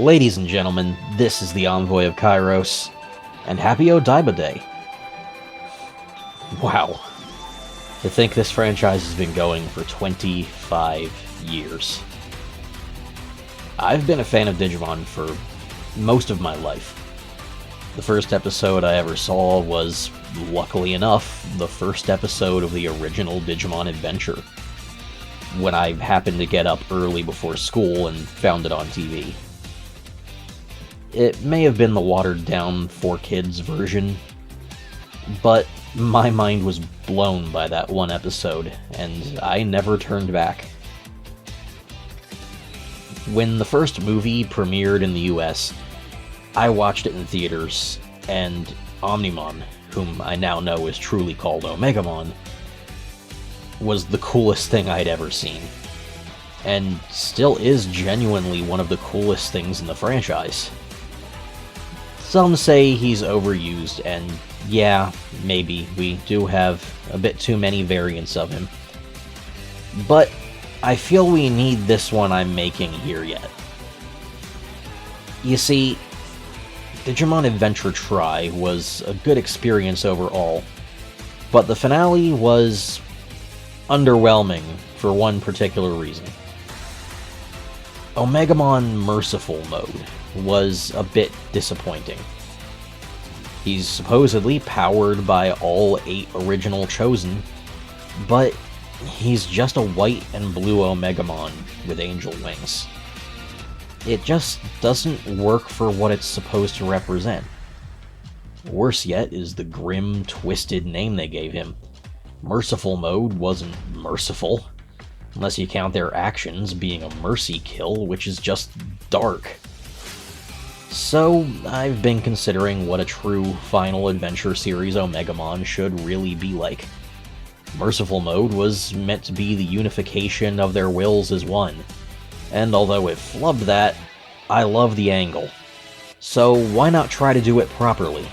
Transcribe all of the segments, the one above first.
Ladies and gentlemen, this is the Envoy of Kairos, and happy Odaiba Day. Wow. To think this franchise has been going for 25 years. I've been a fan of Digimon for most of my life. The first episode I ever saw was, luckily enough, the first episode of the original Digimon adventure, when I happened to get up early before school and found it on TV. It may have been the watered-down 4Kids version, but my mind was blown by that one episode, and I never turned back. When the first movie premiered in the US, I watched it in theaters, and Omnimon, whom I now know is truly called Omegamon, was the coolest thing I'd ever seen, and still is genuinely one of the coolest things in the franchise. Some say he's overused, and yeah, maybe, we do have a bit too many variants of him. But I feel we need this one I'm making here yet. You see, Digimon Adventure Tri was a good experience overall, but the finale was underwhelming for one particular reason. Omegamon Merciful Mode was a bit disappointing. He's supposedly powered by all 8 original Chosen, but he's just a white and blue Omegamon with angel wings. It just doesn't work for what it's supposed to represent. Worse yet is the grim, twisted name they gave him. Merciful Mode wasn't merciful, unless you count their actions being a mercy kill, which is just dark. So, I've been considering what a true Final Adventure series Omegamon should really be like. Merciful Mode was meant to be the unification of their wills as one, and although it flubbed that, I love the angle. So why not try to do it properly?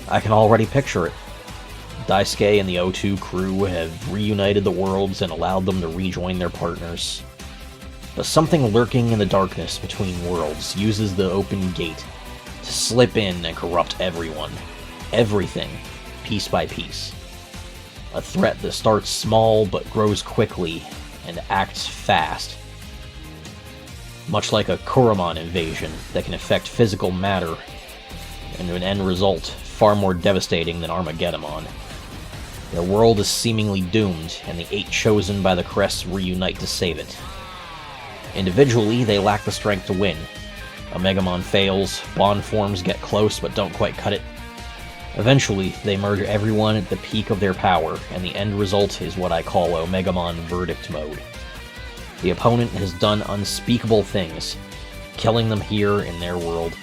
I can already picture it. Daisuke and the O2 crew have reunited the worlds and allowed them to rejoin their partners. But something lurking in the darkness between worlds uses the open gate to slip in and corrupt everyone. Everything, piece by piece. A threat that starts small but grows quickly and acts fast. Much like a Kuromon invasion that can affect physical matter, and an end result far more devastating than Armageddon. Their world is seemingly doomed, and the 8 chosen by the Crests reunite to save it. Individually, they lack the strength to win. Omegamon fails, bond forms get close but don't quite cut it. Eventually, they merge everyone at the peak of their power, and the end result is what I call Omegamon Verdict Mode. The opponent has done unspeakable things. Killing them here in their world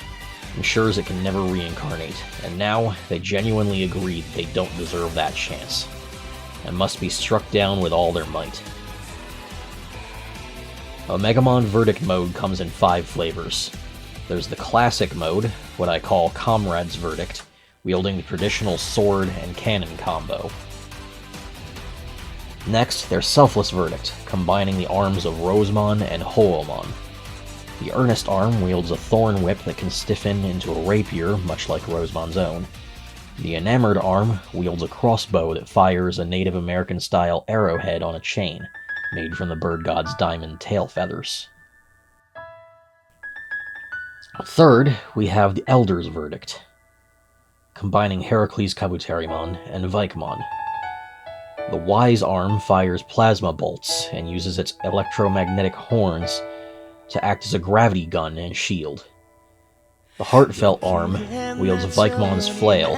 ensures it can never reincarnate, and now they genuinely agree they don't deserve that chance, and must be struck down with all their might. Omegamon Verdict Mode comes in 5 flavors. There's the Classic Mode, what I call Comrade's Verdict, wielding the traditional sword and cannon combo. Next, there's Selfless Verdict, combining the arms of Rosemon and Hoomon. The Earnest arm wields a thorn whip that can stiffen into a rapier, much like Rosemon's own. The Enamored arm wields a crossbow that fires a Native American-style arrowhead on a chain, made from the bird god's diamond tail feathers. Third, we have the Elder's Verdict, combining Heracles Kabuterimon and Vaikmon. The Wise arm fires plasma bolts and uses its electromagnetic horns to act as a gravity gun and shield. The Heartfelt arm wields Vaikmon's flail,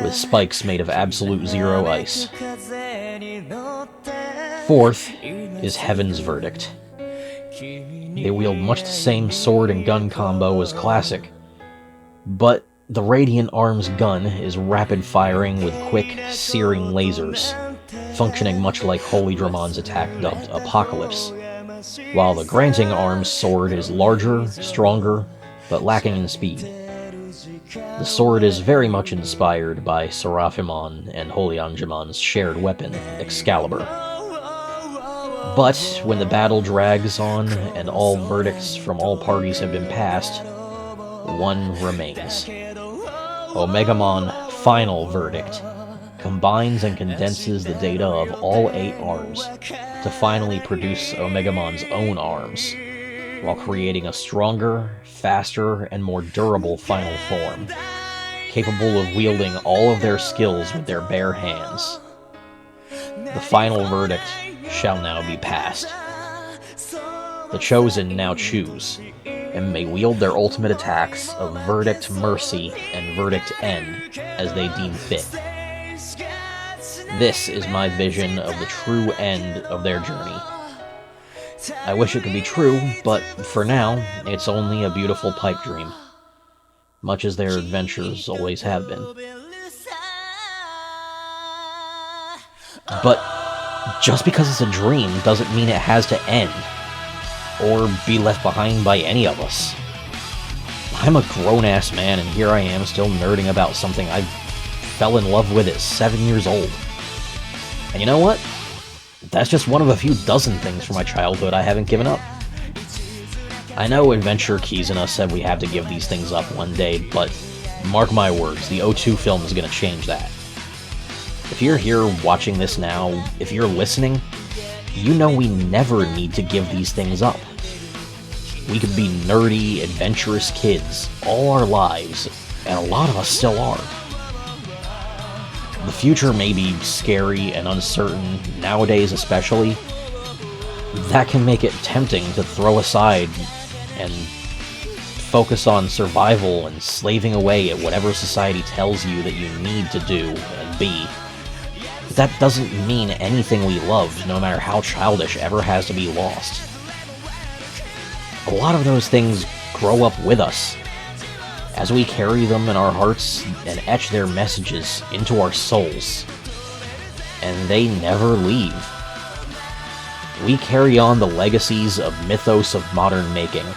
with spikes made of absolute zero ice. Fourth is Heaven's Verdict. They wield much the same sword and gun combo as Classic, but the Radiant Arm's gun is rapid firing with quick, searing lasers, functioning much like Holy Dramon's attack dubbed Apocalypse, while the Granting Arm's sword is larger, stronger, but lacking in speed. The sword is very much inspired by Seraphimon and Holy Angemon's shared weapon, Excalibur. But when the battle drags on and all verdicts from all parties have been passed, one remains. Omegamon Final Verdict combines and condenses the data of all 8 arms to finally produce Omegamon's own arms, while creating a stronger, faster, and more durable final form, capable of wielding all of their skills with their bare hands. The final verdict shall now be passed. The Chosen now choose, and may wield their ultimate attacks of Verdict Mercy and Verdict End as they deem fit. This is my vision of the true end of their journey. I wish it could be true, but for now, it's only a beautiful pipe dream, much as their adventures always have been. But just because it's a dream doesn't mean it has to end, or be left behind by any of us. I'm a grown-ass man, and here I am still nerding about something I fell in love with at 7 years old. And you know what? That's just one of a few dozen things from my childhood I haven't given up. I know Adventure Keys and us said we have to give these things up one day, but mark my words, the O2 film is going to change that. If you're here watching this now, if you're listening, you know we never need to give these things up. We could be nerdy, adventurous kids all our lives, and a lot of us still are. The future may be scary and uncertain, nowadays especially. That can make it tempting to throw aside and focus on survival and slaving away at whatever society tells you that you need to do and be. But that doesn't mean anything we loved, no matter how childish, ever has to be lost. A lot of those things grow up with us, as we carry them in our hearts and etch their messages into our souls. And they never leave. We carry on the legacies of mythos of modern making,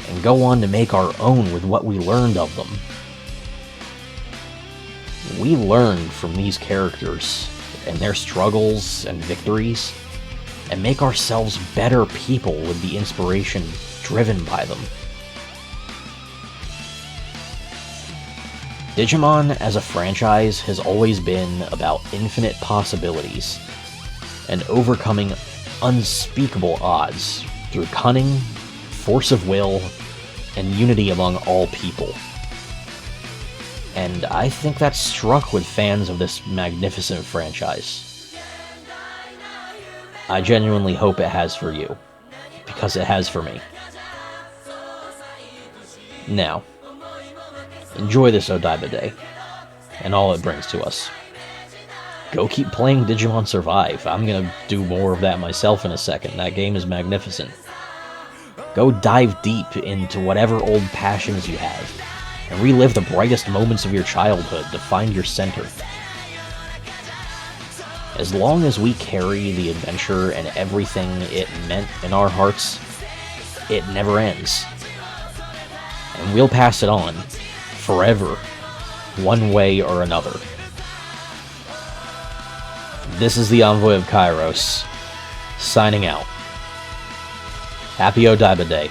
and go on to make our own with what we learned of them. We learned from these characters, and their struggles and victories, and make ourselves better people with the inspiration driven by them. Digimon as a franchise has always been about infinite possibilities, and overcoming unspeakable odds through cunning, force of will, and unity among all people. And I think that's struck with fans of this magnificent franchise. I genuinely hope it has for you, because it has for me. Now, enjoy this Odaiba Day, and all it brings to us. Go keep playing Digimon Survive. I'm gonna do more of that myself in a second. That game is magnificent. Go dive deep into whatever old passions you have, and relive the brightest moments of your childhood to find your center. As long as we carry the adventure and everything it meant in our hearts, it never ends. And we'll pass it on, forever, one way or another. This is the Envoy of Kairos, signing out. Happy Odaiba Day,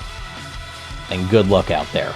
and good luck out there.